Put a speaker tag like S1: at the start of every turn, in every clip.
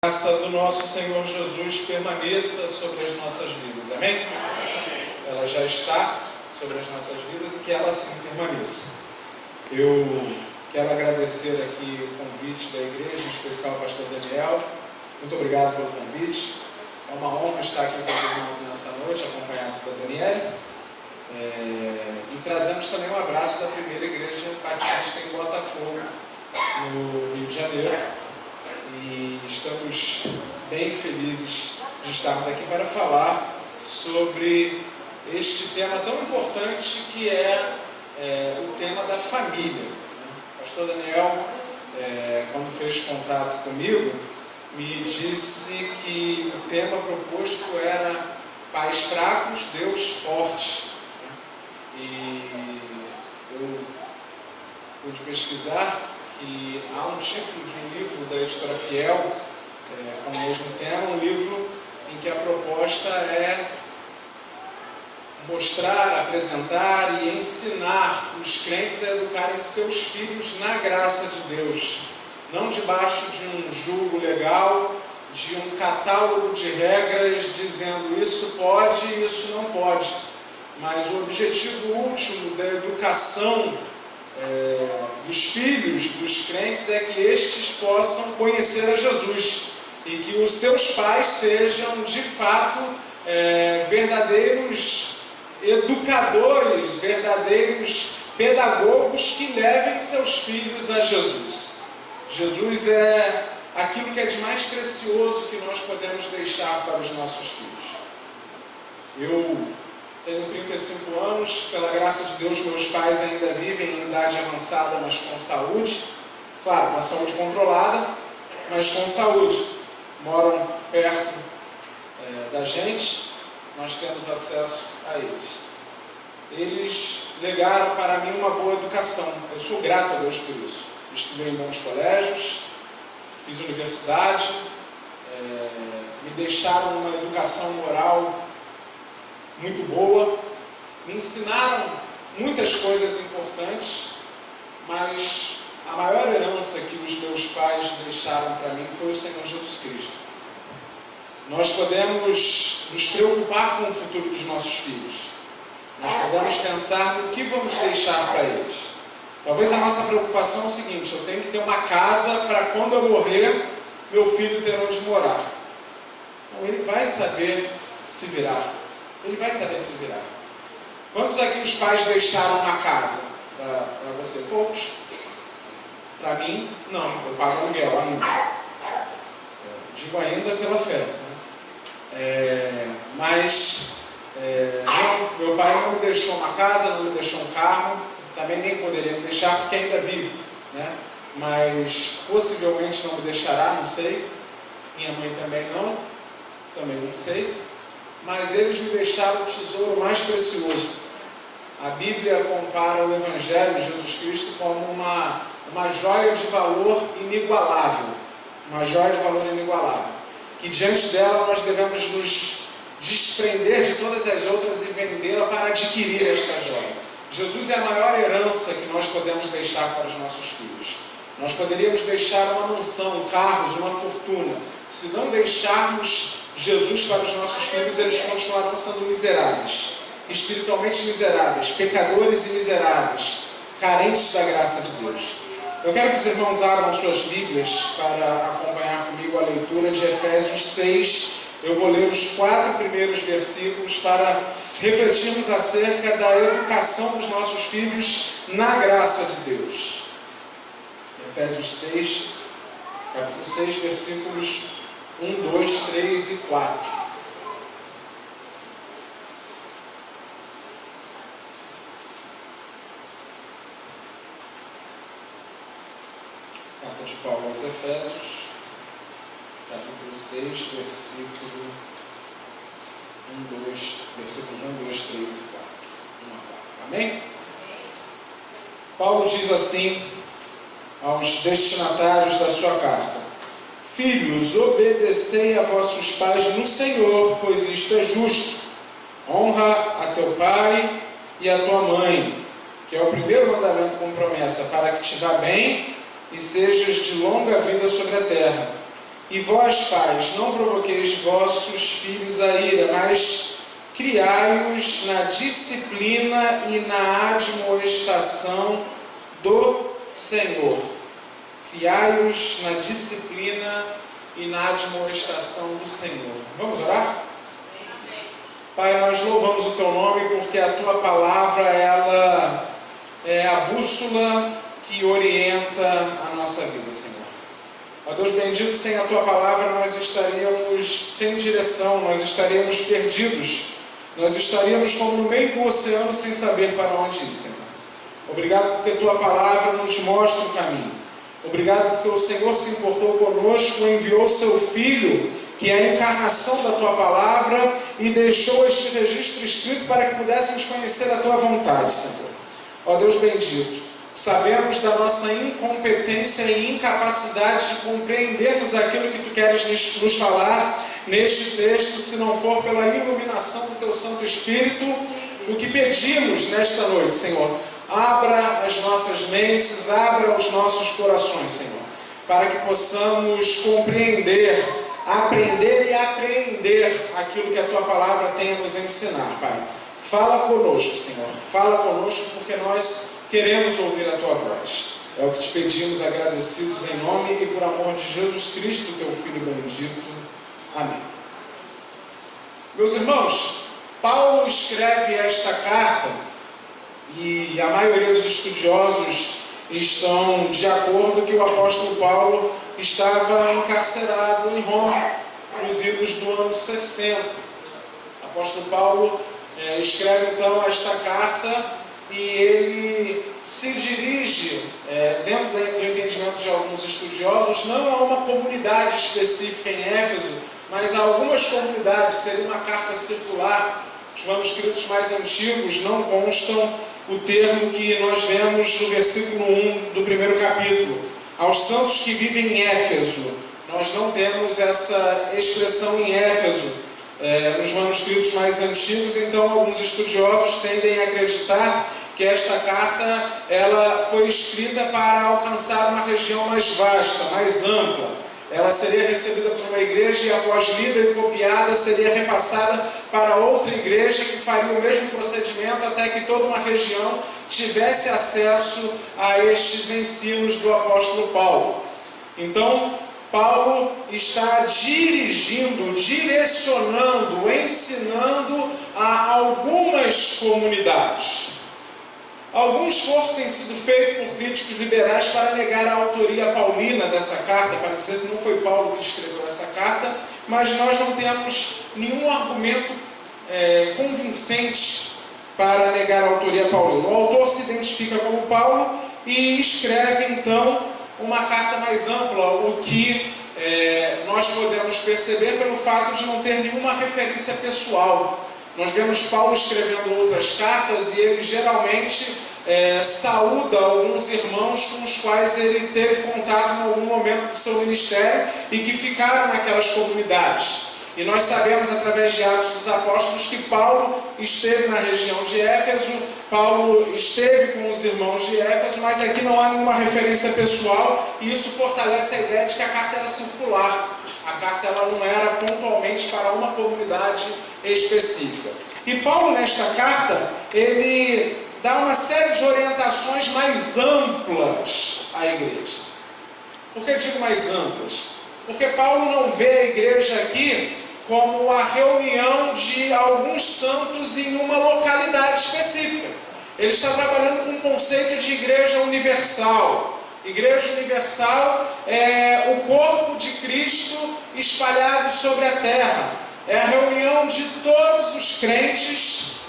S1: A graça do nosso Senhor Jesus permaneça sobre as nossas vidas, amém? Amém? Ela já está sobre as nossas vidas e que ela assim permaneça. Eu quero agradecer aqui o convite da igreja, em especial ao pastor Daniel. Muito obrigado pelo convite. É uma honra estar aqui com os irmãos nessa noite, acompanhado da Daniele. E trazemos também um abraço da primeira igreja batista em Botafogo, no Rio de Janeiro. E estamos bem felizes de estarmos aqui para falar sobre este tema tão importante que é o tema da família. O pastor Daniel, quando fez contato comigo, me disse que o tema proposto era pais fracos, Deus forte. E eu pude pesquisar que há um título de um livro da editora Fiel com o mesmo tema, um livro em que a proposta é mostrar, apresentar e ensinar os crentes a educarem seus filhos na graça de Deus, não debaixo de um julgo legal, de um catálogo de regras dizendo isso pode e isso não pode, mas o objetivo último da educação dos filhos dos crentes é que estes possam conhecer a Jesus e que os seus pais sejam de fato verdadeiros educadores, verdadeiros pedagogos que levem seus filhos a Jesus. Jesus é aquilo que é de mais precioso que nós podemos deixar para os nossos filhos. Eu tenho 35 anos, pela graça de Deus, meus pais ainda vivem em idade avançada, mas com saúde. Claro, com a saúde controlada, mas com saúde. Moram perto da gente, nós temos acesso a eles. Eles legaram para mim uma boa educação. Eu sou grato a Deus por isso. Estudei em bons colégios, fiz universidade, me deixaram uma educação moral muito boa, me ensinaram muitas coisas importantes, mas a maior herança que os meus pais deixaram para mim foi o Senhor Jesus Cristo. Nós podemos nos preocupar com o futuro dos nossos filhos, nós podemos pensar no que vamos deixar para eles. Talvez a nossa preocupação é o seguinte: eu tenho que ter uma casa para quando eu morrer, meu filho ter onde morar. Então ele vai saber se virar. Ele vai saber se virar. Quantos aqui os pais deixaram uma casa para você? Poucos? Para mim, não. Eu pago aluguel ainda. Digo ainda pela fé. Não, meu pai não me deixou uma casa, não me deixou um carro. Também nem poderia me deixar porque ainda vivo. Né? Mas possivelmente não me deixará, não sei. Minha mãe também não sei. Mas eles me deixaram o tesouro mais precioso. A Bíblia compara o Evangelho de Jesus Cristo como uma joia de valor inigualável. Uma joia de valor inigualável. Que diante dela nós devemos nos desprender de todas as outras e vendê-la para adquirir esta joia. Jesus é a maior herança que nós podemos deixar para os nossos filhos. Nós poderíamos deixar uma mansão, carros, uma fortuna. Se não deixarmos Jesus para os nossos filhos, eles continuarão sendo miseráveis, espiritualmente miseráveis, pecadores e miseráveis, carentes da graça de Deus. Eu quero que os irmãos abram suas Bíblias para acompanhar comigo a leitura de Efésios 6. Eu vou ler os 4 primeiros versículos para refletirmos acerca da educação dos nossos filhos na graça de Deus. Efésios 6, capítulo 6, versículos 1, 2, 3 e 4. Carta de Paulo aos Efésios, capítulo 6, versículos 1, 2, 3 e 4. 1 a 4. Amém? Paulo diz assim aos destinatários da sua carta: Filhos, obedecei a vossos pais no Senhor, pois isto é justo. Honra a teu pai e a tua mãe, que é o primeiro mandamento com promessa, para que te vá bem e sejas de longa vida sobre a terra. E vós, pais, não provoqueis vossos filhos a ira, mas criai-os na disciplina e na admoestação do Senhor. Criai-os na disciplina e na admoestação do Senhor. Vamos orar? Pai, nós louvamos o Teu nome porque a Tua palavra, ela é a bússola que orienta a nossa vida, Senhor. Ó Deus bendito, sem a Tua palavra nós estaríamos sem direção, nós estaríamos perdidos, nós estaríamos como no meio do oceano sem saber para onde ir, Senhor. Obrigado porque a Tua palavra nos mostra o caminho. Obrigado porque o Senhor se importou conosco, enviou o Seu Filho, que é a encarnação da Tua palavra, e deixou este registro escrito para que pudéssemos conhecer a Tua vontade, Senhor. Ó Deus bendito, sabemos da nossa incompetência e incapacidade de compreendermos aquilo que Tu queres nos falar neste texto, se não for pela iluminação do Teu Santo Espírito. O que pedimos nesta noite, Senhor, abra as nossas mentes, abra os nossos corações, Senhor, para que possamos compreender, aprender e apreender aquilo que a Tua palavra tem a nos ensinar, Pai. Fala conosco, Senhor, fala conosco porque nós queremos ouvir a Tua voz. É o que Te pedimos, agradecidos em nome e por amor de Jesus Cristo, Teu Filho bendito. Amém. Meus irmãos, Paulo escreve esta carta e a maioria dos estudiosos estão de acordo que o apóstolo Paulo estava encarcerado em Roma nos idos do ano 60. O apóstolo Paulo escreve então esta carta e ele se dirige, dentro do entendimento de alguns estudiosos, não a uma comunidade específica em Éfeso, mas a algumas comunidades. Seria uma carta circular. Os manuscritos mais antigos não constam o termo que nós vemos no versículo 1 do primeiro capítulo. Aos santos que vivem em Éfeso. Nós não temos essa expressão em Éfeso nos manuscritos mais antigos, então alguns estudiosos tendem a acreditar que esta carta ela foi escrita para alcançar uma região mais vasta, mais ampla. Ela seria recebida por uma igreja e, após lida e copiada, seria repassada para outra igreja que faria o mesmo procedimento até que toda uma região tivesse acesso a estes ensinos do apóstolo Paulo. Então, Paulo está dirigindo, direcionando, ensinando a algumas comunidades. Algum esforço tem sido feito por críticos liberais para negar a autoria paulina dessa carta, para dizer que não foi Paulo que escreveu essa carta, mas nós não temos nenhum argumento convincente para negar a autoria paulina. O autor se identifica como Paulo e escreve então uma carta mais ampla, o que nós podemos perceber pelo fato de não ter nenhuma referência pessoal. Nós vemos Paulo escrevendo outras cartas e ele geralmente saúda alguns irmãos com os quais ele teve contato em algum momento do seu ministério e que ficaram naquelas comunidades. E nós sabemos através de Atos dos Apóstolos que Paulo esteve na região de Éfeso, Paulo esteve com os irmãos de Éfeso, mas aqui não há nenhuma referência pessoal e isso fortalece a ideia de que a carta era circular. A carta ela não era pontualmente para uma comunidade específica. E Paulo, nesta carta, ele dá uma série de orientações mais amplas à igreja. Por que digo mais amplas? Porque Paulo não vê a igreja aqui como a reunião de alguns santos em uma localidade específica. Ele está trabalhando com o conceito de igreja universal. Igreja universal é o corpo de Cristo espalhado sobre a terra. É a reunião de todos os crentes,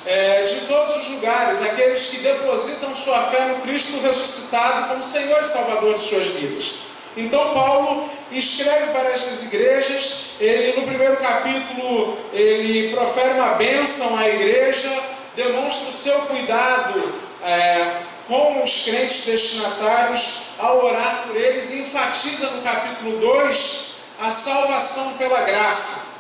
S1: de todos os lugares, aqueles que depositam sua fé no Cristo ressuscitado como Senhor e Salvador de suas vidas. Então Paulo escreve para estas igrejas, ele no primeiro capítulo, ele profere uma bênção à igreja, demonstra o seu cuidado com os crentes destinatários ao orar por eles e enfatiza no capítulo 2 a salvação pela graça.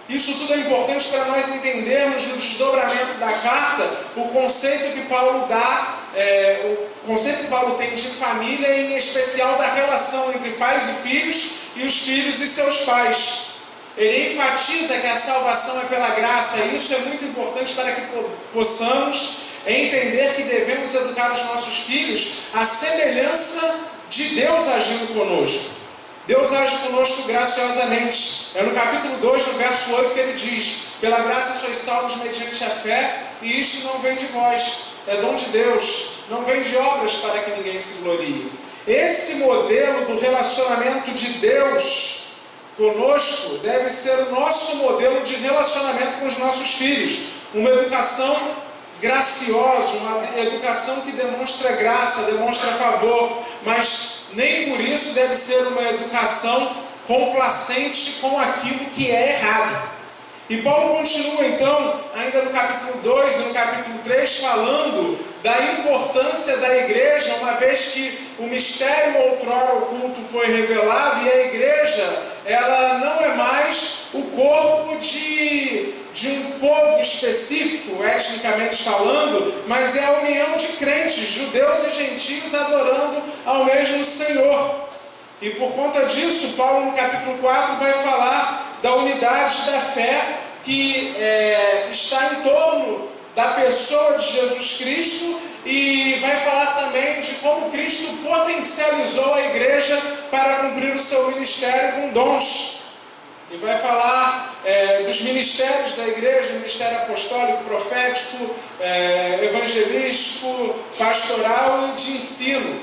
S1: Isso tudo é importante para nós entendermos no desdobramento da carta o conceito que Paulo dá, o conceito que Paulo tem de família, em especial da relação entre pais e filhos, e os filhos e seus pais. Ele enfatiza que a salvação é pela graça, e isso é muito importante para que possamos entender que devemos educar os nossos filhos à semelhança de Deus agindo conosco. Deus age conosco graciosamente. É no capítulo 2, no verso 8, que ele diz: pela graça sois salvos mediante a fé, e isto não vem de vós, é dom de Deus, não vem de obras para que ninguém se glorie. Esse modelo do relacionamento de Deus conosco deve ser o nosso modelo de relacionamento com os nossos filhos. Uma educação graciosa, uma educação que demonstra graça, demonstra favor, mas nem por isso deve ser uma educação complacente com aquilo que é errado. E Paulo continua então, ainda no capítulo 2 e no capítulo 3, falando da importância da igreja, uma vez que o mistério outrora oculto foi revelado, e a igreja, ela não é mais o corpo de um povo específico, etnicamente falando, mas é a união de crentes, judeus e gentios, adorando ao mesmo Senhor. E por conta disso, Paulo no capítulo 4 vai falar da unidade da fé que está em torno da pessoa de Jesus Cristo, e vai falar também de como Cristo potencializou a igreja para cumprir o seu ministério com dons. E vai falar dos ministérios da igreja, ministério apostólico, profético, evangelístico, pastoral e de ensino.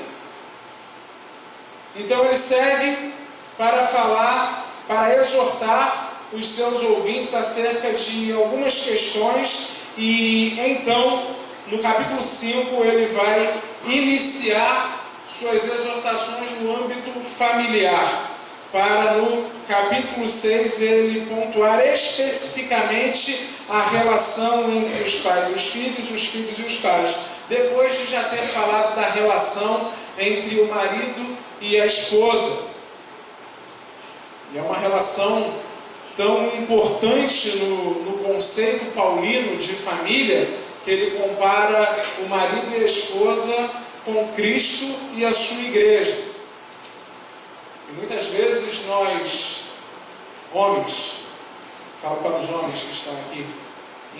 S1: Então ele segue para falar, para exortar os seus ouvintes acerca de algumas questões, e então no capítulo 5 ele vai iniciar suas exortações no âmbito familiar, para no capítulo 6 ele pontuar especificamente a relação entre os pais e os filhos e os pais, depois de já ter falado da relação entre o marido e a esposa. E é uma relação tão importante no conceito paulino de família, que ele compara o marido e a esposa com Cristo e a sua igreja. E muitas vezes nós, homens, falo para os homens que estão aqui,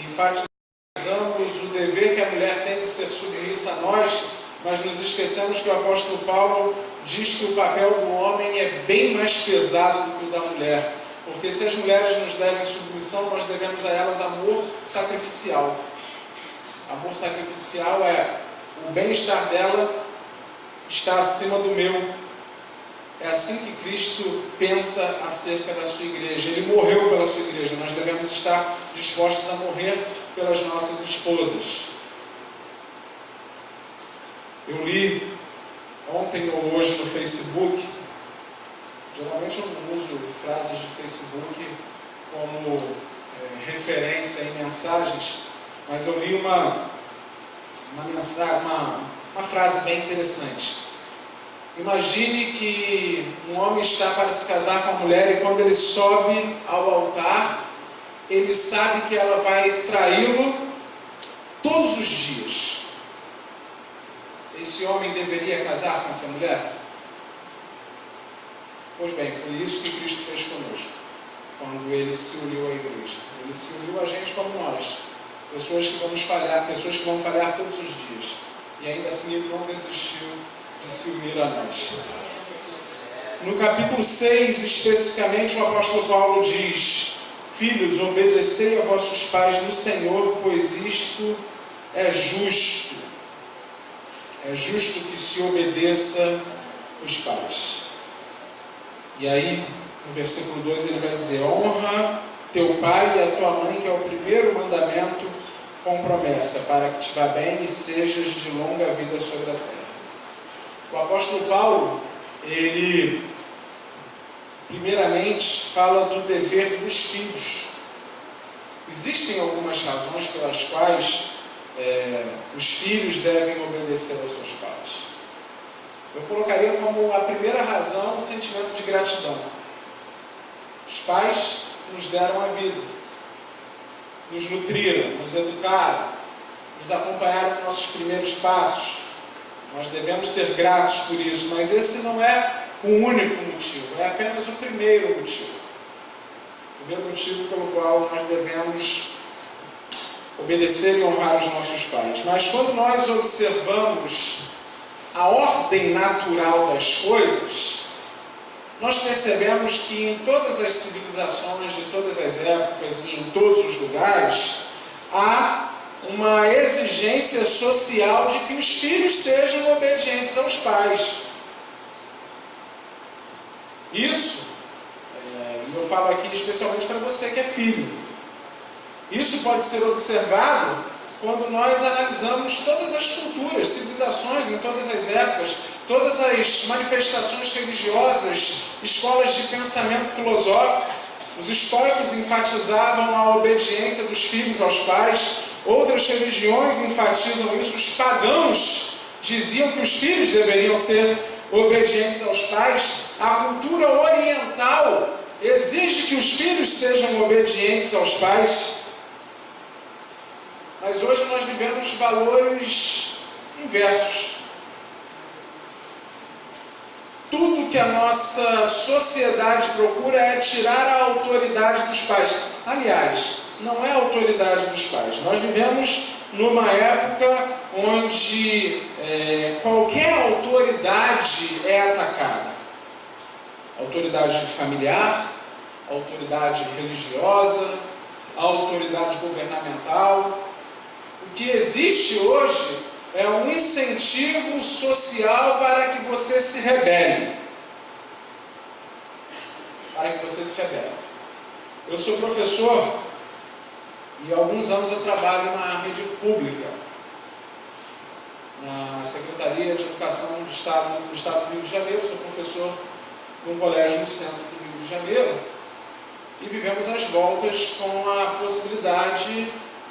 S1: enfatizamos o dever que a mulher tem de ser submissa a nós, mas nos esquecemos que o apóstolo Paulo diz que o papel do homem é bem mais pesado do que o da mulher. Porque se as mulheres nos devem submissão, nós devemos a elas amor sacrificial. Amor sacrificial é o bem-estar dela está acima do meu. É assim que Cristo pensa acerca da sua igreja. Ele morreu pela sua igreja. Nós devemos estar dispostos a morrer pelas nossas esposas. Eu li ontem ou hoje no Facebook. Geralmente eu não uso frases de Facebook como referência em mensagens, mas eu li uma frase bem interessante. Imagine que um homem está para se casar com a mulher, e quando ele sobe ao altar, ele sabe que ela vai traí-lo todos os dias. Esse homem deveria casar com essa mulher? Pois bem, foi isso que Cristo fez conosco, quando Ele se uniu à igreja. Ele se uniu a gente como nós, pessoas que vão falhar todos os dias, e ainda assim Ele não desistiu de se unir a nós. No capítulo 6, especificamente, o apóstolo Paulo diz: filhos, obedecei a vossos pais no Senhor, pois isto é justo. É justo que se obedeça os pais. E aí, no versículo 2, ele vai dizer: honra teu pai e a tua mãe, que é o primeiro mandamento, com promessa, para que te vá bem e sejas de longa vida sobre a terra. O apóstolo Paulo, ele primeiramente fala do dever dos filhos. Existem algumas razões pelas quais os filhos devem obedecer aos seus pais. Eu colocaria como a primeira razão o sentimento de gratidão. Os pais nos deram a vida, nos nutriram, nos educaram, nos acompanharam nos nossos primeiros passos. Nós devemos ser gratos por isso, mas esse não é o único motivo, é apenas o primeiro motivo. O primeiro motivo pelo qual nós devemos obedecer e honrar os nossos pais. Mas quando nós observamos a ordem natural das coisas, nós percebemos que em todas as civilizações, de todas as épocas e em todos os lugares, há uma exigência social de que os filhos sejam obedientes aos pais. Isso, e eu falo aqui especialmente para você que é filho, isso pode ser observado quando nós analisamos todas as culturas, civilizações em todas as épocas, todas as manifestações religiosas, escolas de pensamento filosófico. Os estoicos enfatizavam a obediência dos filhos aos pais, outras religiões enfatizam isso, os pagãos diziam que os filhos deveriam ser obedientes aos pais. A cultura oriental exige que os filhos sejam obedientes aos pais. Mas hoje nós vivemos valores inversos. Tudo que a nossa sociedade procura é tirar a autoridade dos pais. Aliás, não é a autoridade dos pais. Nós vivemos numa época onde qualquer autoridade é atacada. Autoridade familiar, autoridade religiosa, autoridade governamental. O que existe hoje é um incentivo social para que você se rebele. Para que você se rebele. Eu sou professor e há alguns anos eu trabalho na rede pública, na Secretaria de Educação do Estado do Rio de Janeiro. Sou professor num colégio no centro do Rio de Janeiro e vivemos as voltas com a possibilidade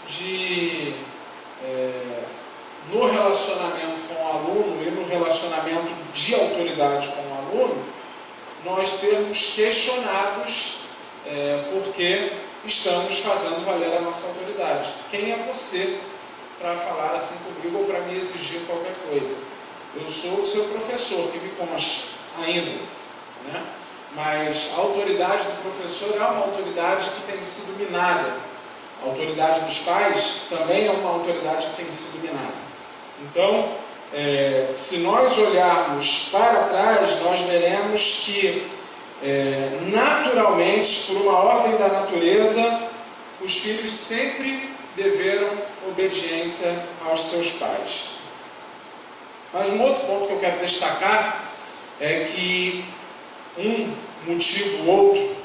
S1: de, no relacionamento com o aluno e no relacionamento de autoridade com o aluno, nós sermos questionados porque estamos fazendo valer a nossa autoridade. Quem é você para falar assim comigo ou para me exigir qualquer coisa? Eu sou o seu professor, que me consta ainda, né? Mas a autoridade do professor é uma autoridade que tem sido minada. A autoridade dos pais também é uma autoridade que tem sido minada. Então, se nós olharmos para trás, nós veremos que naturalmente, por uma ordem da natureza, os filhos sempre deveram obediência aos seus pais. Mas um outro ponto que eu quero destacar é que um motivo outro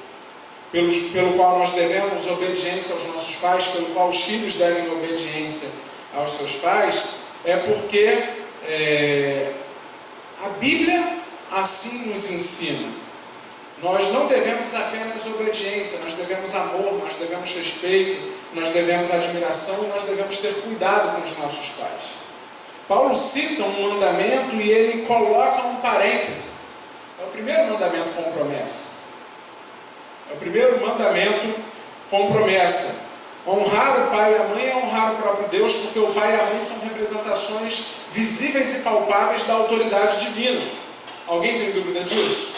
S1: pelo qual nós devemos obediência aos nossos pais, pelo qual os filhos devem obediência aos seus pais, é porque a Bíblia assim nos ensina. Nós não devemos apenas obediência, nós devemos amor, nós devemos respeito, nós devemos admiração e nós devemos ter cuidado com os nossos pais. Paulo cita um mandamento e ele coloca um parêntese. É o primeiro mandamento com promessa. É o primeiro mandamento com promessa. Honrar o pai e a mãe é honrar o próprio Deus, porque o pai e a mãe são representações visíveis e palpáveis da autoridade divina. Alguém tem dúvida disso?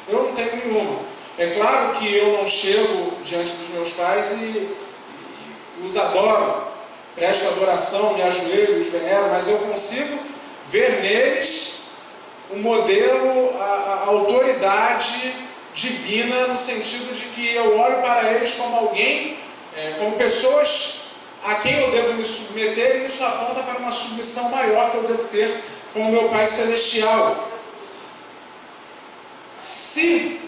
S1: Eu não tenho nenhuma. É claro que eu não chego diante dos meus pais e os adoro, presto adoração, me ajoelho, os venero, mas eu consigo ver neles o modelo, a autoridade divina, no sentido de que eu olho para eles como alguém, como pessoas a quem eu devo me submeter, e isso aponta para uma submissão maior que eu devo ter com o meu Pai Celestial. Se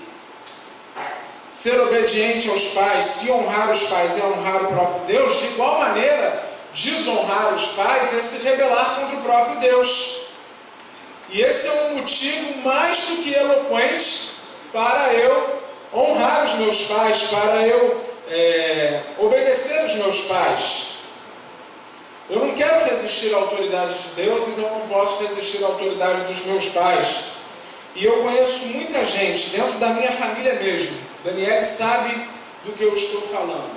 S1: ser obediente aos pais, se honrar os pais é honrar o próprio Deus, de igual maneira, desonrar os pais é se rebelar contra o próprio Deus. E esse é um motivo mais do que eloquente para eu honrar os meus pais, para eu obedecer os meus pais. Eu não quero resistir à autoridade de Deus, então eu não posso resistir à autoridade dos meus pais. E eu conheço muita gente, dentro da minha família mesmo, Daniele sabe do que eu estou falando,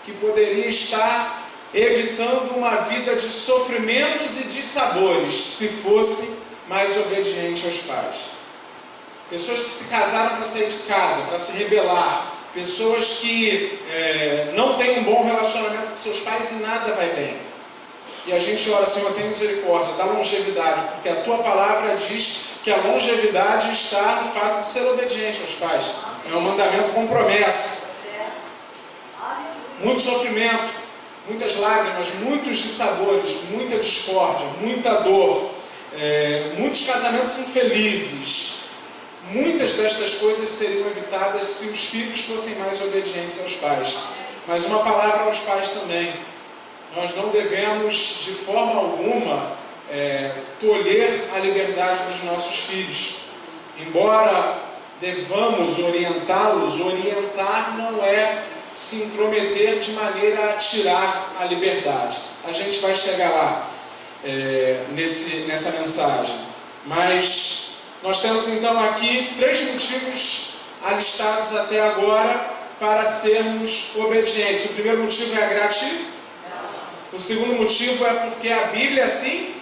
S1: que poderia estar evitando uma vida de sofrimentos e de sabores, se fosse mais obediente aos pais. pessoas que se casaram para sair de casa, para se rebelar, pessoas que não têm um bom relacionamento com seus pais e nada vai bem. E a gente ora, Senhor, tem misericórdia, dá longevidade, porque a Tua palavra diz que a longevidade está no fato de ser obediente aos pais. É um mandamento com promessa. Muito sofrimento, muitas lágrimas, muitos dissabores, muita discórdia, muita dor, muitos casamentos infelizes. Muitas destas coisas seriam evitadas se os filhos fossem mais obedientes aos pais. Mas uma palavra aos pais também. Nós não devemos, de forma alguma, tolher a liberdade dos nossos filhos. Embora devamos orientá-los, orientar não é se intrometer de maneira a tirar a liberdade. A gente vai chegar lá nessa mensagem. Mas nós temos então aqui 3 motivos alistados até agora para sermos obedientes. O primeiro motivo é a gratidão. O segundo motivo é porque a Bíblia assim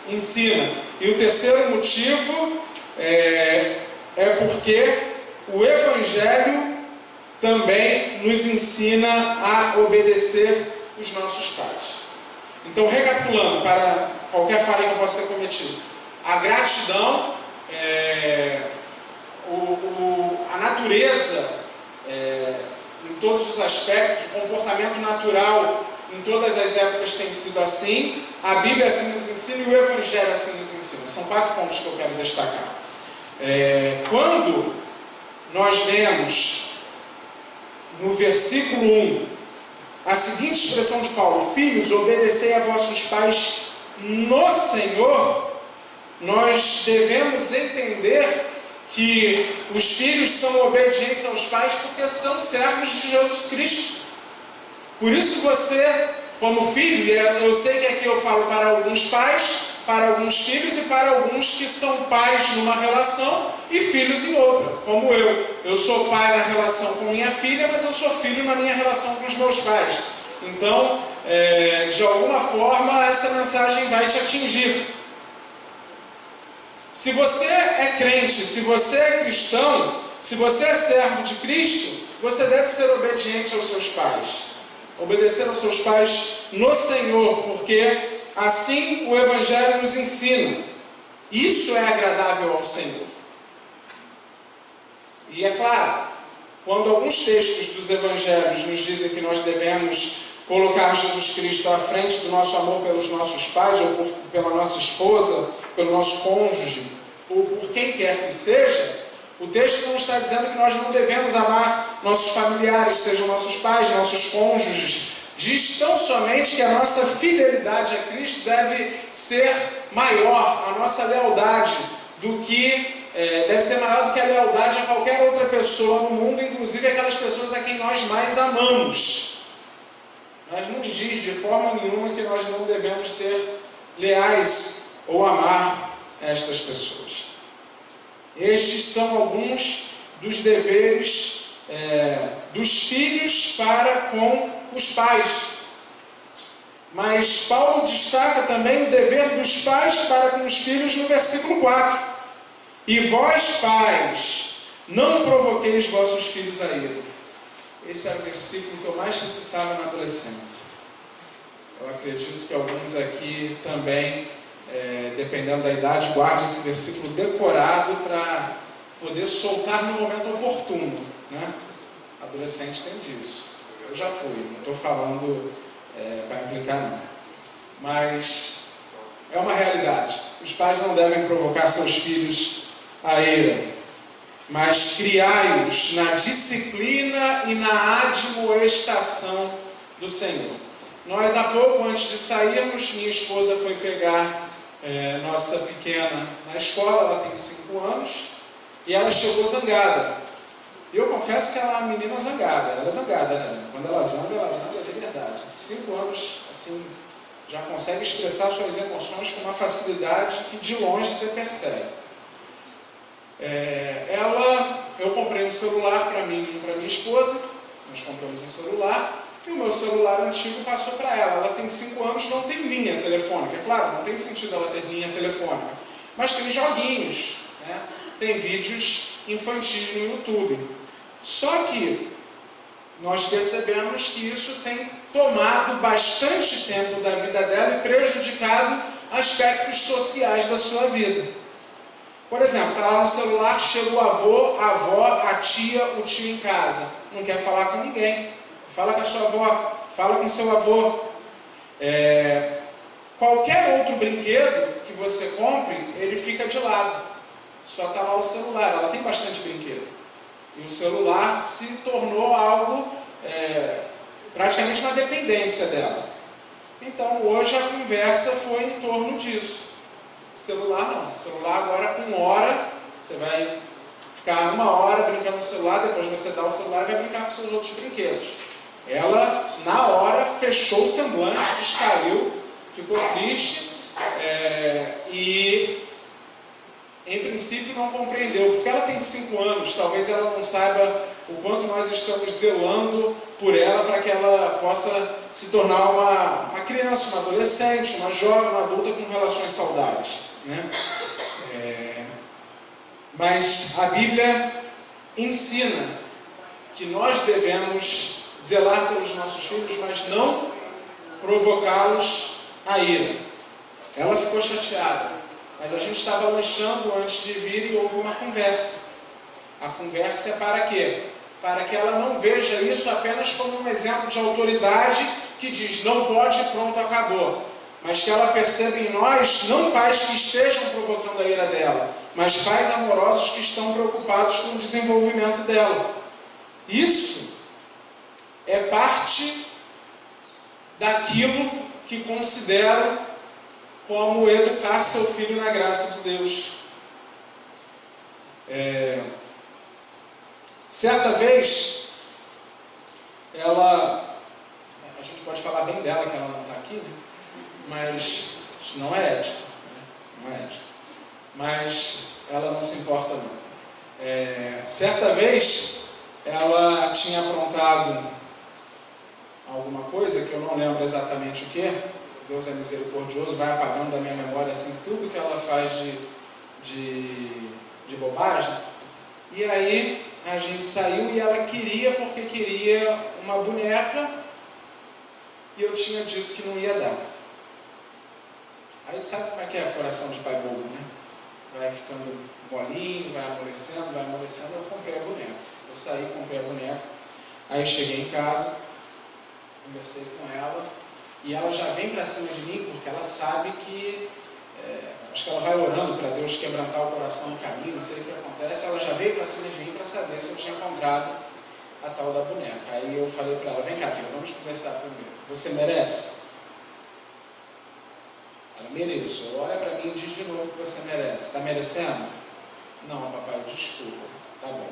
S1: ensina. E o terceiro motivo é porque o Evangelho também nos ensina a obedecer os nossos pais. Então, recapitulando, para qualquer falha que eu possa ter cometido, a gratidão, a natureza, em todos os aspectos, o comportamento natural em todas as épocas tem sido assim, a Bíblia assim nos ensina e o Evangelho assim nos ensina. São 4 pontos que eu quero destacar. Quando nós vemos no versículo 1 a seguinte expressão de Paulo: filhos, obedecei a vossos pais no Senhor, nós devemos entender que os filhos são obedientes aos pais porque são servos de Jesus Cristo. Por isso você, como filho, e eu sei que aqui eu falo para alguns pais, para alguns filhos e para alguns que são pais numa relação e filhos em outra, como eu. Eu sou pai na relação com minha filha, mas eu sou filho na minha relação com os meus pais. Então, de alguma forma, essa mensagem vai te atingir. Se você é crente, se você é cristão, se você é servo de Cristo, você deve ser obediente aos seus pais. Obedecer aos seus pais no Senhor, porque assim o Evangelho nos ensina. Isso é agradável ao Senhor. E é claro, quando alguns textos dos Evangelhos nos dizem que nós devemos colocar Jesus Cristo à frente do nosso amor pelos nossos pais, ou pela nossa esposa, pelo nosso cônjuge, ou por quem quer que seja, o texto não está dizendo que nós não devemos amar nossos familiares, sejam nossos pais, nossos cônjuges. Diz tão somente que a nossa fidelidade a Cristo deve ser maior, a nossa lealdade deve ser maior do que a lealdade a qualquer outra pessoa no mundo, inclusive aquelas pessoas a quem nós mais amamos. Mas não diz de forma nenhuma que nós não devemos ser leais ou amar estas pessoas. Estes são alguns dos deveres dos filhos para com os pais. Mas Paulo destaca também o dever dos pais para com os filhos no versículo 4. E vós, pais, não provoqueis vossos filhos a ira. Esse é o versículo que eu mais recitava na adolescência. Eu acredito que alguns aqui também, dependendo da idade, guardem esse versículo decorado para poder soltar no momento oportuno, né? Adolescente tem disso. Eu já fui, não estou falando para implicar não. Mas é uma realidade. Os pais não devem provocar seus filhos a ira, mas criai-os na disciplina e na admoestação do Senhor. Nós, há pouco, antes de sairmos, minha esposa foi pegar nossa pequena na escola. Ela tem 5 anos e ela chegou zangada. E eu confesso que ela é uma menina zangada. Ela é zangada, né? Quando ela zanga de verdade. 5 anos, assim, já consegue expressar suas emoções com uma facilidade que de longe você percebe. Eu comprei um celular para mim e para minha esposa. Nós compramos um celular. E o meu celular antigo passou para ela. Ela tem 5 anos, não tem linha telefônica. É claro, não tem sentido ela ter linha telefônica. Mas tem joguinhos, né? tem vídeos infantis no YouTube. Só que nós percebemos que isso tem tomado bastante tempo da vida dela e prejudicado aspectos sociais da sua vida. Por exemplo, está lá no celular, chega o avô, a avó, a tia, o tio em casa. Não quer falar com ninguém. Fala com a sua avó, fala com o seu avô. Qualquer outro brinquedo que você compre, ele fica de lado. Só está lá o celular. Ela tem bastante brinquedo. E o celular se tornou algo, praticamente uma dependência dela. Então, hoje a conversa foi em torno disso. Celular não. Celular agora com hora, você vai ficar 1 hora brincando no celular, depois você dá o celular e vai brincar com seus outros brinquedos. Ela, na hora, fechou o semblante, descaiu, ficou triste e, em princípio, não compreendeu. Porque ela tem 5 anos, talvez ela não saiba o quanto nós estamos zelando por ela para que ela possa se tornar uma criança, uma adolescente, uma jovem, uma adulta com relações saudáveis, né? Mas a Bíblia ensina que nós devemos zelar pelos nossos filhos, mas não provocá-los a ira. Ela ficou chateada, mas a gente estava lanchando antes de vir e houve uma conversa. A conversa é para quê? Para que ela não veja isso apenas como um exemplo de autoridade que diz, não pode, pronto, acabou. Mas que ela perceba em nós, não pais que estejam provocando a ira dela, mas pais amorosos que estão preocupados com o desenvolvimento dela. Isso é parte daquilo que considero como educar seu filho na graça de Deus. Certa vez, a gente pode falar bem dela, que ela não está aqui, né? Mas isso não é ético, né? Não é ético. Mas ela não se importa não. Certa vez, ela tinha aprontado alguma coisa, que eu não lembro exatamente o que. Deus é misericordioso, vai apagando da minha memória assim, tudo que ela faz de bobagem. E aí a gente saiu e ela porque queria uma boneca e eu tinha dito que não ia dar. Aí sabe como é que é o coração de pai bobo, né? Vai ficando molinho, vai amolecendo, eu comprei a boneca. Eu saí, comprei a boneca, aí cheguei em casa, conversei com ela, e ela já vem para cima de mim, porque ela sabe que, acho que ela vai orando para Deus quebrantar o coração no caminho, não sei o que acontece, ela já veio para cima de mim para saber se eu tinha comprado a tal da boneca. Aí eu falei para ela, vem cá filha, vamos conversar primeiro, você merece? Ela, mereço. Olha para mim e diz de novo que você merece. Está merecendo? Não, papai, desculpa. Tá bom.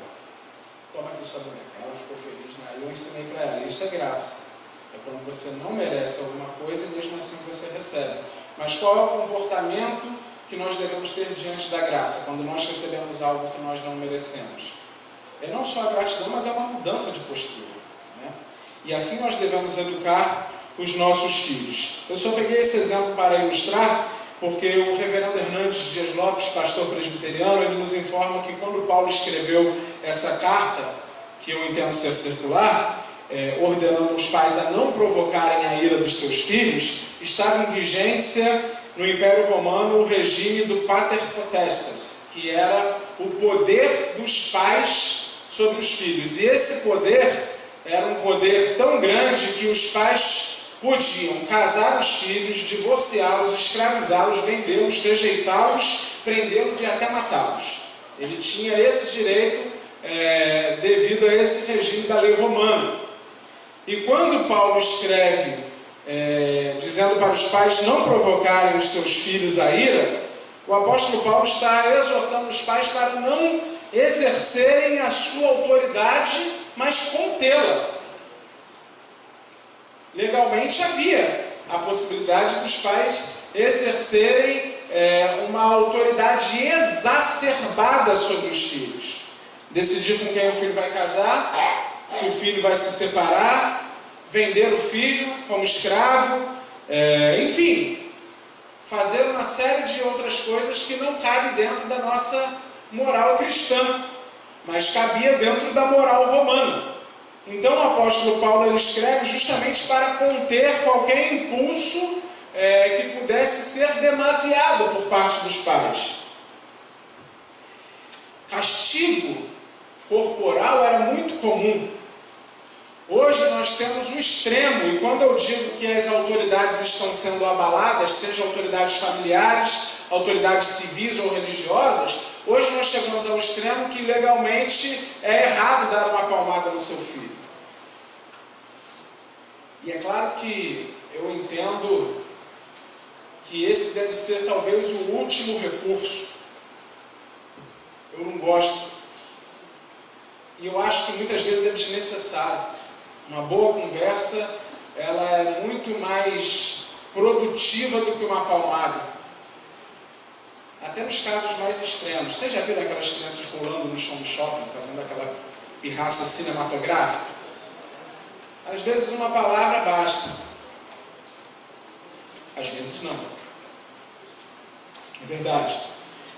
S1: Toma aqui sua boneca. Ela ficou feliz, né? Eu ensinei para ela, isso é graça. É quando você não merece alguma coisa e mesmo assim você recebe. Mas qual é o comportamento que nós devemos ter diante da graça, quando nós recebemos algo que nós não merecemos? É não só a gratidão, mas é uma mudança de postura, né? E assim nós devemos educar os nossos filhos. Eu só peguei esse exemplo para ilustrar, porque o reverendo Hernandes Dias Lopes, pastor presbiteriano, ele nos informa que quando Paulo escreveu essa carta, que eu entendo ser circular, ordenando os pais a não provocarem a ira dos seus filhos, estava em vigência no Império Romano o regime do pater potestas, que era o poder dos pais sobre os filhos. E esse poder era um poder tão grande que os pais podiam casar os filhos, divorciá-los, escravizá-los, vendê-los, rejeitá-los, prendê-los e até matá-los. Ele tinha esse direito devido a esse regime da lei romana. E quando Paulo escreve dizendo para os pais não provocarem os seus filhos a ira, o apóstolo Paulo está exortando os pais para não exercerem a sua autoridade, mas contê-la. Legalmente havia a possibilidade dos pais exercerem uma autoridade exacerbada sobre os filhos. Decidir com quem o filho vai casar, se o filho vai se separar, vender o filho como escravo, enfim, fazer uma série de outras coisas que não cabe dentro da nossa moral cristã, mas cabia dentro da moral romana. Então o apóstolo Paulo ele escreve justamente para conter qualquer impulso que pudesse ser demasiado por parte dos pais. Castigo corporal era muito comum. Hoje nós temos o extremo, e quando eu digo que as autoridades estão sendo abaladas, seja autoridades familiares, autoridades civis ou religiosas, hoje nós chegamos ao extremo que legalmente é errado dar uma palmada no seu filho. E é claro que eu entendo que esse deve ser talvez o último recurso. Eu não gosto. E eu acho que muitas vezes é desnecessário. Uma boa conversa, ela é muito mais produtiva do que uma palmada. Até nos casos mais extremos. Você já viu aquelas crianças rolando no chão do shopping, fazendo aquela pirraça cinematográfica? Às vezes uma palavra basta. Às vezes não. É verdade.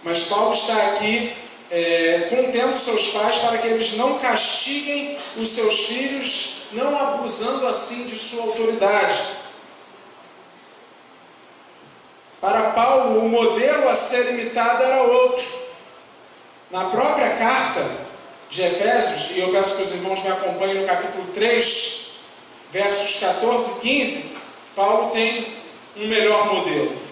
S1: Mas Paulo está aqui contendo seus pais para que eles não castiguem os seus filhos, não abusando assim de sua autoridade. Para Paulo, o modelo a ser imitado era outro. Na própria carta de Efésios, e eu peço que os irmãos me acompanhem no capítulo 3, versos 14 e 15, Paulo tem um melhor modelo.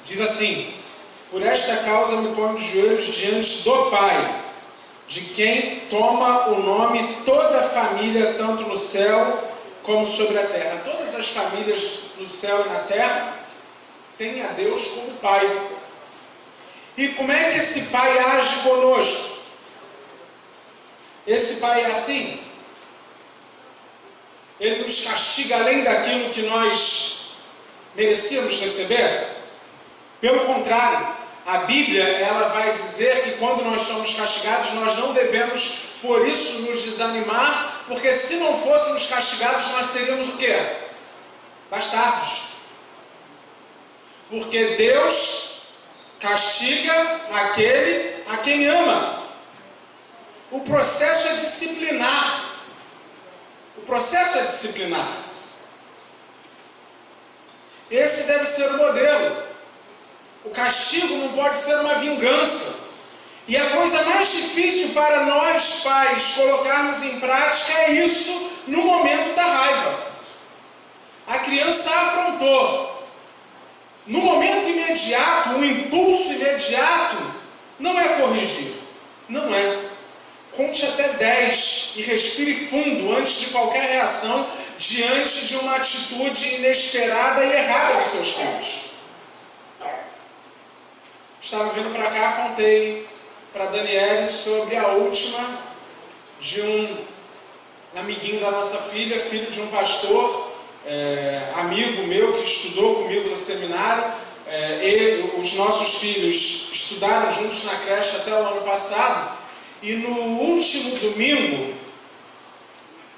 S1: Diz assim: por esta causa me ponho de joelhos diante do Pai, de quem toma o nome toda a família, tanto no céu como sobre a terra. Todas as famílias no céu e na terra têm a Deus como Pai. E como é que esse Pai age conosco? Esse Pai é assim? Ele nos castiga além daquilo que nós merecíamos receber? Pelo contrário, a Bíblia ela vai dizer que quando nós somos castigados, nós não devemos, por isso, nos desanimar, porque se não fôssemos castigados, nós seríamos o quê? Bastardos. Porque Deus castiga aquele a quem ama. O processo é disciplinar. O processo é disciplinar. Esse deve ser o modelo. O castigo não pode ser uma vingança. E a coisa mais difícil para nós, pais, colocarmos em prática é isso no momento da raiva. A criança aprontou. No momento imediato, um impulso imediato, não é corrigir. Não é. Conte até 10 e respire fundo antes de qualquer reação diante de uma atitude inesperada e errada dos seus filhos. Estava vindo para cá, contei para a Daniele sobre a última de um amiguinho da nossa filha, filho de um pastor, amigo meu que estudou comigo no seminário. Os nossos filhos estudaram juntos na creche até o ano passado, e no último domingo,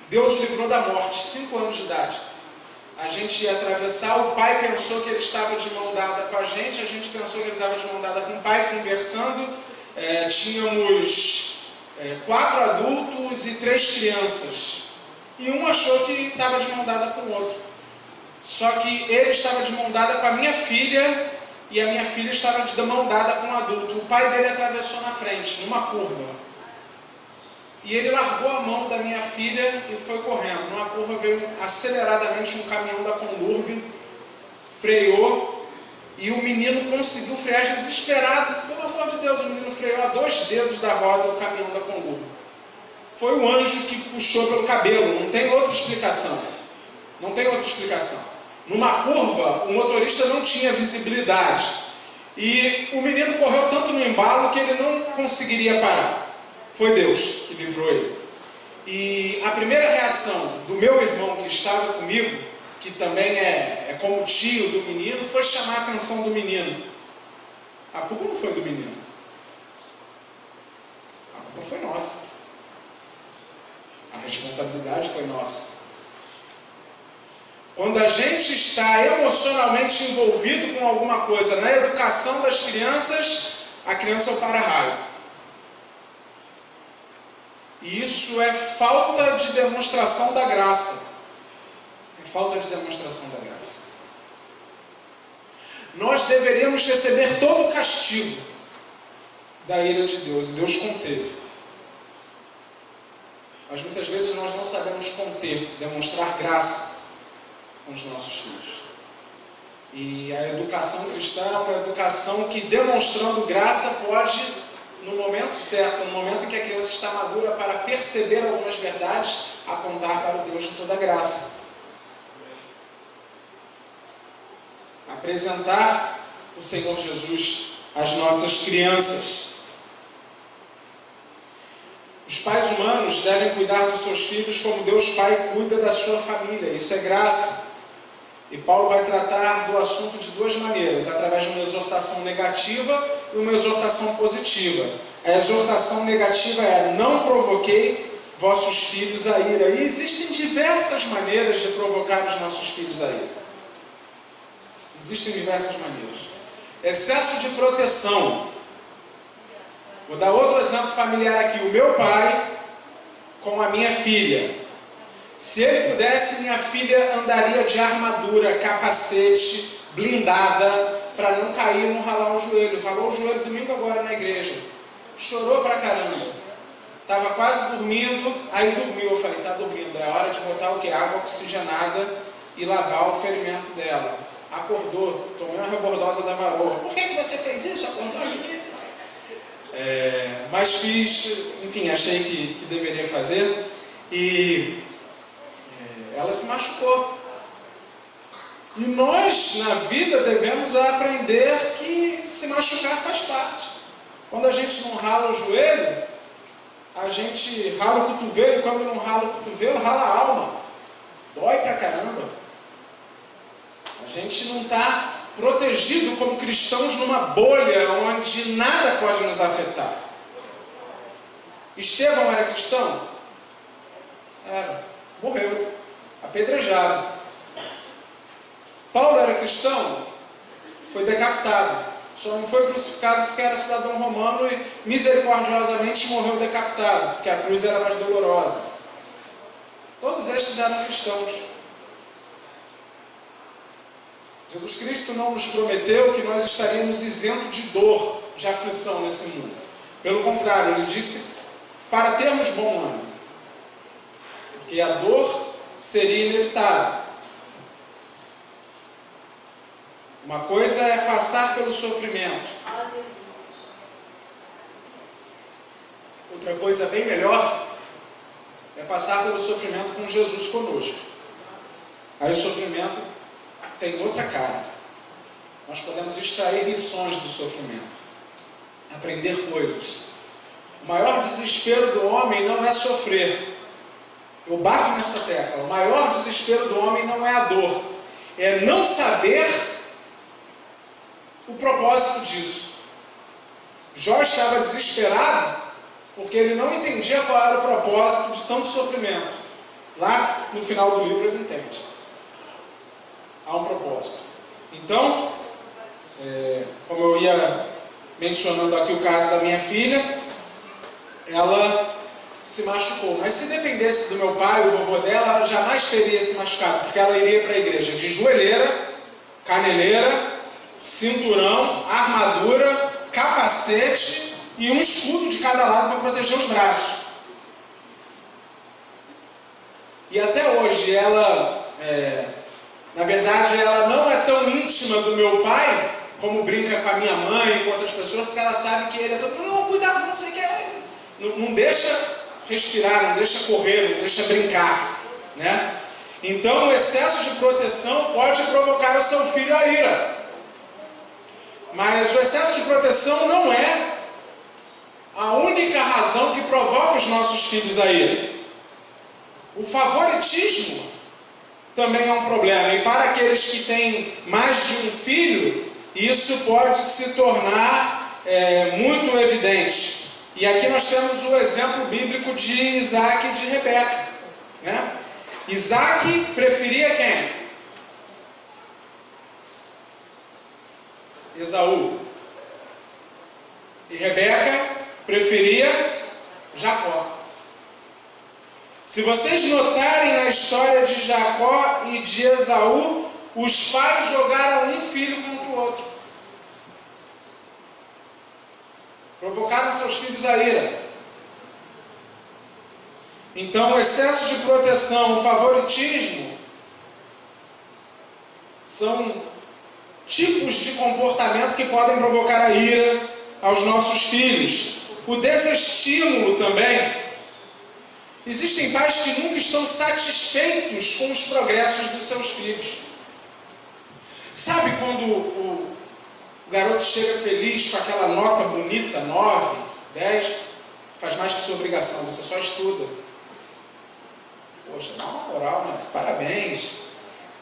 S1: Deus o livrou da morte, 5 anos de idade. A gente ia atravessar, o pai pensou que ele estava de mão dada com a gente pensou que ele estava de mão dada com o pai, conversando. Tínhamos 4 adultos e 3 crianças. E um achou que estava de mão dada com o outro. Só que ele estava de mão dada com a minha filha, e a minha filha estava de mão dada com um adulto. O pai dele atravessou na frente, numa curva. E ele largou a mão da minha filha e foi correndo. Numa curva veio aceleradamente um caminhão da Conlurb, freou, e o menino conseguiu frear desesperado. Pelo amor de Deus, o menino freou a 2 dedos da roda do caminhão da Conlurb. Foi o anjo que puxou pelo cabelo, não tem outra explicação. Não tem outra explicação. Numa curva, o motorista não tinha visibilidade. E o menino correu tanto no embalo que ele não conseguiria parar. Foi Deus que livrou ele. E a primeira reação do meu irmão que estava comigo, que também é como tio do menino, foi chamar a atenção do menino. A culpa não foi do menino. A culpa foi nossa. A Quando a gente está emocionalmente envolvido com alguma coisa na educação das crianças, a criança é o para-raio. E isso é falta de demonstração da graça. É falta de demonstração da graça. Nós deveríamos receber todo o castigo da ira de Deus, e Deus conteve. Mas muitas vezes nós não sabemos conter, demonstrar graça com os nossos filhos. E a educação cristã é uma educação que, demonstrando graça, pode, no momento certo, no momento em que a criança está madura para perceber algumas verdades, apontar para o Deus de toda graça. Apresentar o Senhor Jesus às nossas crianças. Os pais humanos devem cuidar dos seus filhos como Deus Pai cuida da sua família. Isso é graça. E Paulo vai tratar do assunto de duas maneiras, através de uma exortação negativa e uma exortação positiva. A exortação negativa é: não provoquei vossos filhos a ira. E existem diversas maneiras de provocar os nossos filhos a ira. Existem diversas maneiras. Excesso de proteção. Vou dar outro exemplo familiar aqui. O meu pai com a minha filha. Se ele pudesse, minha filha andaria de armadura, capacete, blindada, para não cair e não ralar o joelho. Ralou o joelho domingo agora na igreja. Chorou pra caramba. Estava quase dormindo, aí dormiu. Eu falei, está dormindo, é hora de botar o quê? Água oxigenada e lavar o ferimento dela. Acordou, tomou uma rebordosa da varoa. Por que você fez isso? Acordou a menina? Mas fiz, enfim, achei que deveria fazer. E ela se machucou. E nós, na vida, devemos aprender que se machucar faz parte. Quando a gente não rala o joelho, a gente rala o cotovelo, e quando não rala o cotovelo, rala a alma. Dói pra caramba. A gente não está protegido como cristãos numa bolha onde nada pode nos afetar. Estevão era cristão? Era. Morreu. Apedrejado. Paulo era cristão? Foi decapitado. Só não foi crucificado porque era cidadão romano e misericordiosamente morreu decapitado, porque a cruz era mais dolorosa. Todos estes eram cristãos. Jesus Cristo não nos prometeu que nós estaríamos isentos de dor, de aflição nesse mundo. Pelo contrário, Ele disse para termos bom ânimo. Porque a dor seria inevitável. Uma coisa é passar pelo sofrimento. Outra coisa bem melhor é passar pelo sofrimento com Jesus conosco. Aí o sofrimento tem outra cara. Nós podemos extrair lições do sofrimento, aprender coisas. O maior desespero do homem não é sofrer. Eu bato nessa tecla. O maior desespero do homem não é a dor, é não saber o propósito disso. Jó estava desesperado porque ele não entendia qual era o propósito de tanto sofrimento. Lá no final do livro ele entende. Há um propósito. Então, como eu ia mencionando aqui o caso da minha filha, ela se machucou. Mas se dependesse do meu pai, o vovô dela, ela jamais teria se machucado, porque ela iria para a igreja de joelheira, caneleira, cinturão, armadura, capacete e um escudo de cada lado para proteger os braços. E até hoje ela, na verdade, ela não é tão íntima do meu pai, como brinca com a minha mãe e com outras pessoas, porque ela sabe que ele é todo mundo, não, cuidado, não sei o que, não deixa respirar, não deixa correr, não deixa brincar, né? Então o excesso de proteção pode provocar o seu filho a ira. Mas o excesso de proteção não é a única razão que provoca os nossos filhos a ira. O favoritismo também é um problema. E para aqueles que têm mais de um filho, isso pode se tornar muito evidente. E aqui nós temos o exemplo bíblico de Isaac e de Rebeca, né? Isaac preferia quem? Esaú. E Rebeca preferia Jacó. Se vocês notarem na história de Jacó e de Esaú, os pais jogaram um filho contra o outro. Provocaram seus filhos à ira. Então, o excesso de proteção, o favoritismo, são tipos de comportamento que podem provocar a ira aos nossos filhos. O desestímulo também. Existem pais que nunca estão satisfeitos com os progressos dos seus filhos. Sabe quando o garoto chega feliz com aquela nota bonita, 9, 10, faz mais que sua obrigação, você só estuda. Poxa, dá uma moral, né? Parabéns.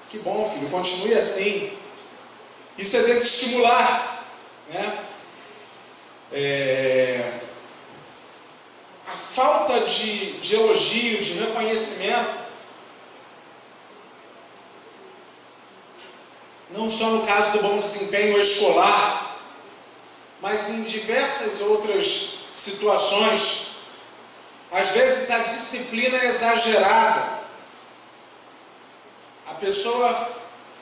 S1: Que bom, filho, continue assim. Isso é desestimular, né? A falta de elogio, de reconhecimento, não só no caso do bom desempenho escolar, mas em diversas outras situações. Às vezes a disciplina é exagerada. A pessoa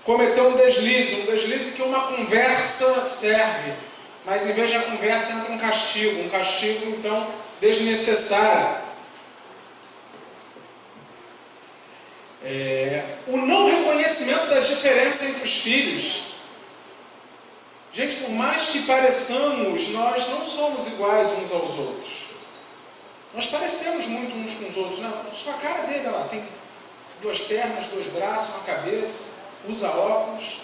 S1: cometeu um deslize que uma conversa serve, mas em vez da conversa entra um castigo então desnecessário. O não reconhecimento da diferença entre os filhos. Gente, por mais que pareçamos, nós não somos iguais uns aos outros. Nós parecemos muito uns com os outros, né? Sua cara dele, lá, tem 2 pernas, 2 braços, uma cabeça, usa óculos,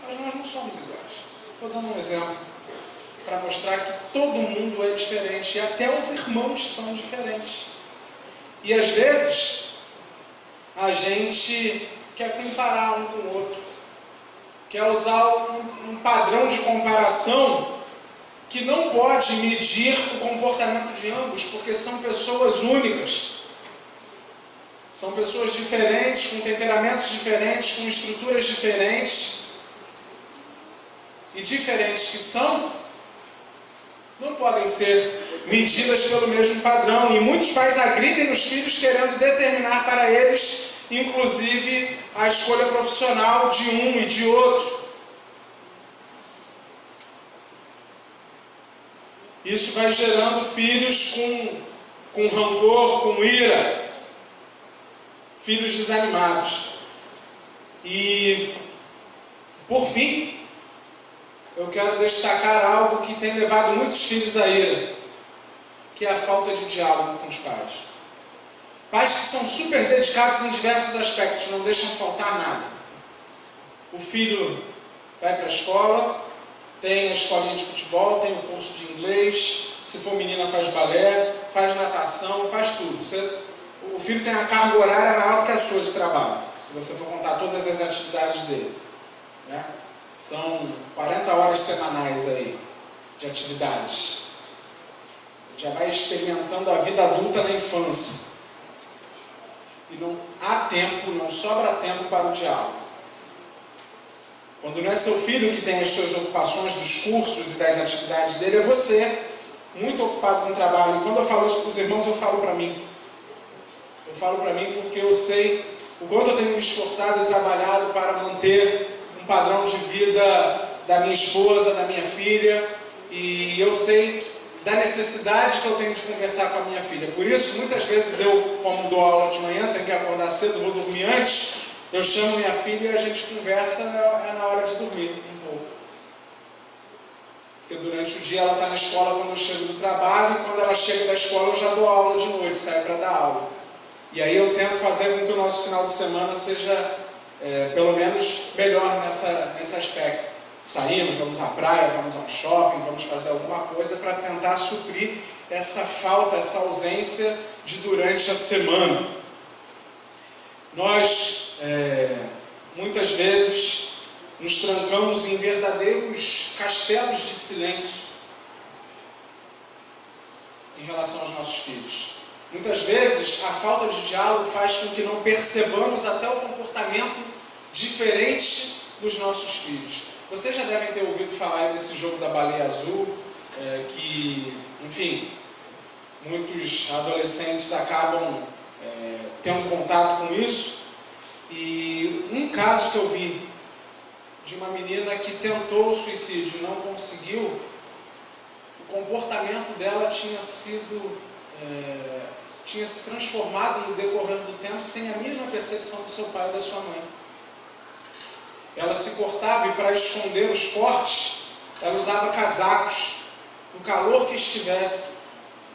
S1: mas nós não somos iguais. Estou dando um exemplo para mostrar que todo mundo é diferente, e até os irmãos são diferentes. E às vezes, a gente quer comparar um com o outro, quer usar um padrão de comparação que não pode medir o comportamento de ambos, porque são pessoas únicas. São pessoas diferentes, com temperamentos diferentes, com estruturas diferentes. E diferentes que são, não podem ser medidas pelo mesmo padrão. E muitos pais agridem os filhos querendo determinar para eles, inclusive, a escolha profissional de um e de outro. Isso vai gerando filhos com rancor, com ira, filhos desanimados. E, por fim, eu quero destacar algo que tem levado muitos filhos à ira, que é a falta de diálogo com os pais. Pais que são super dedicados em diversos aspectos, não deixam faltar nada. O filho vai para a escola, tem a escolinha de futebol, tem o curso de inglês, se for menina faz balé, faz natação, faz tudo. O filho tem uma carga horária maior do que a sua de trabalho, se você for contar todas as atividades dele, né? São 40 horas semanais aí de atividades. Já vai experimentando a vida adulta na infância. E não há tempo, não sobra tempo para o diálogo. Quando não é seu filho que tem as suas ocupações dos cursos e das atividades dele, é você, muito ocupado com o trabalho. E quando eu falo isso para os irmãos, eu falo para mim. Eu falo para mim porque eu sei o quanto eu tenho me esforçado e trabalhado para manter um padrão de vida da minha esposa, da minha filha, e eu sei da necessidade que eu tenho de conversar com a minha filha. Por isso, muitas vezes eu, como dou aula de manhã, tenho que acordar cedo, vou dormir antes, eu chamo minha filha e a gente conversa na hora de dormir um pouco. Porque durante o dia ela está na escola quando eu chego do trabalho, e quando ela chega da escola eu já dou aula de noite, saio para dar aula. E aí eu tento fazer com que o nosso final de semana seja pelo menos melhor nesse aspecto. Saímos, vamos à praia, vamos ao shopping, vamos fazer alguma coisa para tentar suprir essa falta, essa ausência de durante a semana. Nós, muitas vezes, nos trancamos em verdadeiros castelos de silêncio em relação aos nossos filhos. Muitas vezes, a falta de diálogo faz com que não percebamos até o comportamento diferente dos nossos filhos. Vocês já devem ter ouvido falar desse jogo da baleia azul, que, enfim, muitos adolescentes acabam tendo contato com isso. E um caso que eu vi de uma menina que tentou o suicídio e não conseguiu, o comportamento dela tinha se transformado no decorrer do tempo sem a mínima percepção do seu pai ou da sua mãe. Ela se cortava e, para esconder os cortes, ela usava casacos, no calor que estivesse.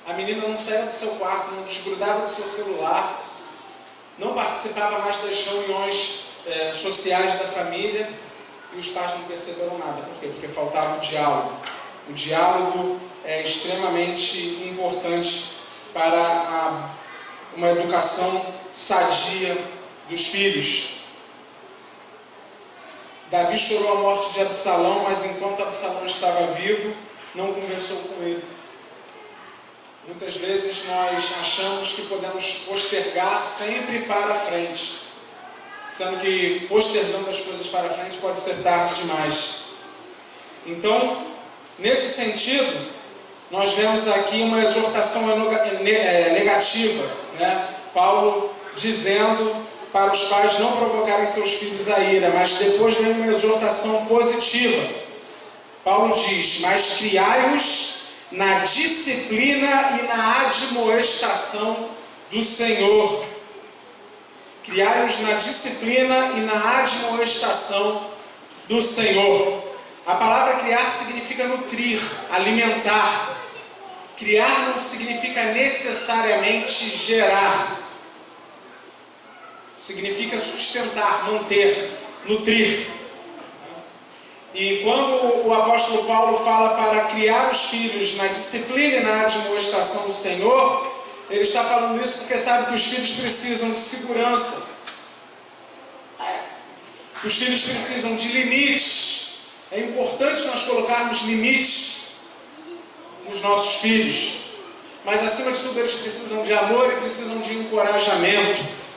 S1: A menina não saía do seu quarto, não desgrudava do seu celular, não participava mais das reuniões sociais da família, e os pais não perceberam nada. Por quê? Porque faltava o diálogo. O diálogo é extremamente importante para uma educação sadia dos filhos. Davi chorou a morte de Absalão, mas enquanto Absalão estava vivo, não conversou com ele. Muitas vezes nós achamos que podemos postergar sempre para frente, sendo que postergando as coisas para frente pode ser tarde demais. Então, nesse sentido, nós vemos aqui uma exortação negativa, né? Paulo dizendo para os pais não provocarem seus filhos a ira, mas depois vem uma exortação positiva. Paulo diz: mas criai-os na disciplina e na admoestação do Senhor. Criai-os na disciplina e na admoestação do Senhor. A palavra criar significa nutrir, alimentar. Criar não significa necessariamente gerar. Significa sustentar, manter, nutrir. E quando o apóstolo Paulo fala para criar os filhos na disciplina e na admoestação do Senhor, ele está falando isso porque sabe que os filhos precisam de segurança. Os filhos precisam de limites. É importante nós colocarmos limites nos nossos filhos. Mas acima de tudo eles precisam de amor e precisam de encorajamento.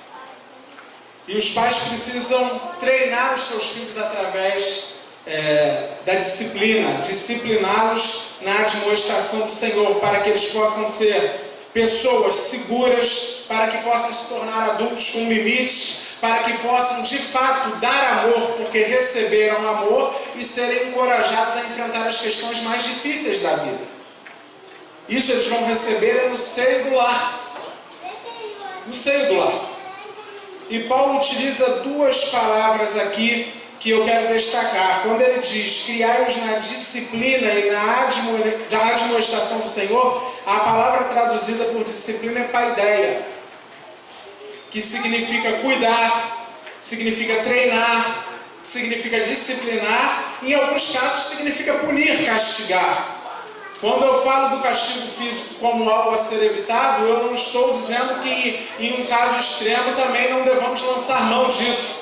S1: E os pais precisam treinar os seus filhos através da disciplina, discipliná-los na admoestação do Senhor, para que eles possam ser pessoas seguras, para que possam se tornar adultos com limites, para que possam de fato dar amor, porque receberam amor, e serem encorajados a enfrentar as questões mais difíceis da vida. Isso eles vão receber no seio do lar. No seio do lar. E Paulo utiliza duas palavras aqui que eu quero destacar. Quando ele diz criai-os na disciplina e na admoestação do Senhor, a palavra traduzida por disciplina é paideia, que significa cuidar, significa treinar, significa disciplinar, e em alguns casos significa punir, castigar. Quando eu falo do castigo físico como algo a ser evitado, eu não estou dizendo que em um caso extremo também não devamos lançar mão disso.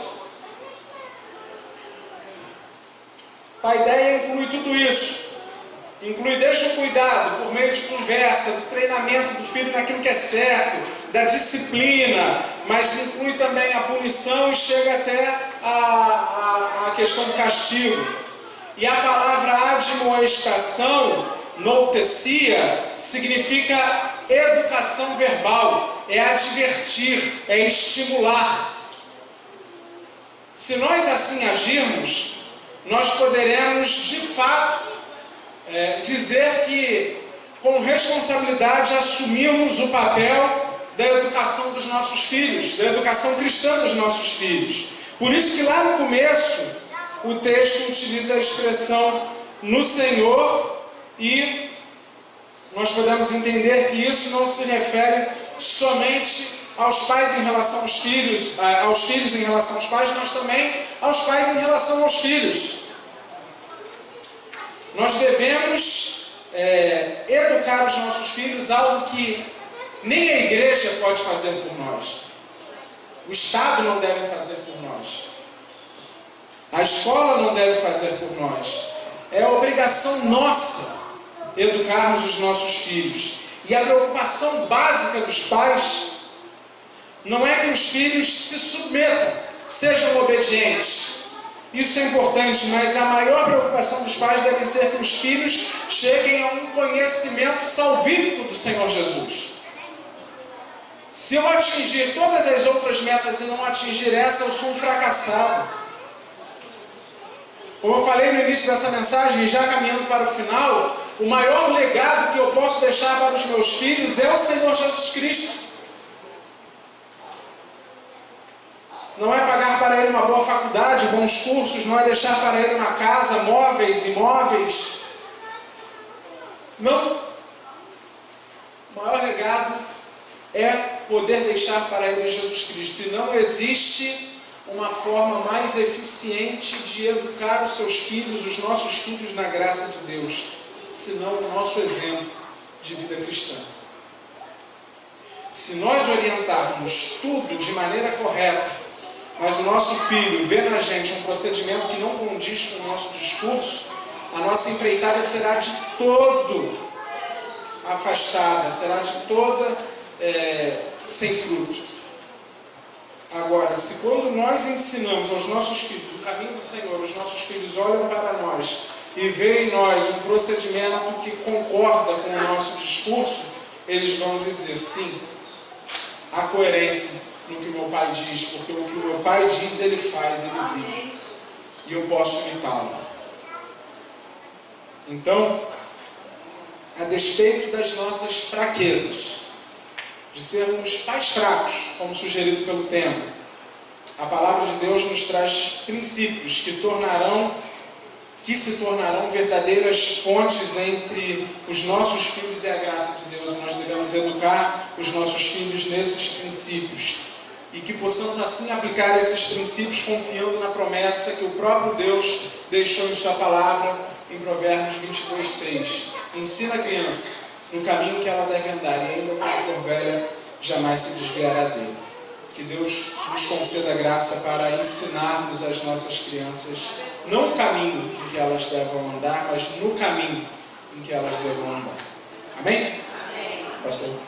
S1: A ideia inclui tudo isso. Inclui desde o cuidado, por meio de conversa, do treinamento do filho naquilo que é certo, da disciplina, mas inclui também a punição e chega até a questão do castigo. E a palavra admoestação, noutesia, significa educação verbal, é advertir, é estimular. Se nós assim agirmos, nós poderemos de fato dizer que com responsabilidade assumimos o papel da educação dos nossos filhos, da educação cristã dos nossos filhos. Por isso que lá no começo o texto utiliza a expressão no Senhor, e nós podemos entender que isso não se refere somente aos pais em relação aos filhos em relação aos pais, mas também aos pais em relação aos filhos. Nós devemos educar os nossos filhos, algo que nem a igreja pode fazer por nós. O Estado não deve fazer por nós. A escola não deve fazer por nós. É obrigação nossa educarmos os nossos filhos. E a preocupação básica dos pais não é que os filhos se submetam, sejam obedientes. Isso é importante, mas a maior preocupação dos pais deve ser que os filhos cheguem a um conhecimento salvífico do Senhor Jesus. Se eu atingir todas as outras metas e não atingir essa, eu sou um fracassado. Como eu falei no início dessa mensagem, já caminhando para o final, o maior legado que eu posso deixar para os meus filhos é o Senhor Jesus Cristo. Não é pagar para ele uma boa faculdade, bons cursos, não é deixar para ele uma casa, móveis, imóveis. Não. O maior legado é poder deixar para ele Jesus Cristo. E não existe uma forma mais eficiente de educar os seus filhos, os nossos filhos na graça de Deus, senão o nosso exemplo de vida cristã. Se nós orientarmos tudo de maneira correta, mas o nosso filho vê na gente um procedimento que não condiz com o nosso discurso, a nossa empreitada será de todo afastada, será de toda sem fruto. Agora, se quando nós ensinamos aos nossos filhos o caminho do Senhor, os nossos filhos olham para nós e veem em nós um procedimento que concorda com o nosso discurso, eles vão dizer, sim, há coerência no que o meu pai diz, porque o que o meu pai diz, ele faz, ele vive. E eu posso imitá-lo. Então, a despeito das nossas fraquezas, de sermos pais fracos, como sugerido pelo tema, a palavra de Deus nos traz princípios que se tornarão verdadeiras pontes entre os nossos filhos e a graça de Deus. E nós devemos educar os nossos filhos nesses princípios. E que possamos assim aplicar esses princípios confiando na promessa que o próprio Deus deixou em sua palavra em Provérbios 22:6. Ensina a criança no caminho que ela deve andar, e ainda quando for velha, jamais se desviará dele. Que Deus nos conceda graça para ensinarmos as nossas crianças, não o caminho em que elas devam andar, mas no caminho em que elas devam andar. Amém? Amém. Pastor.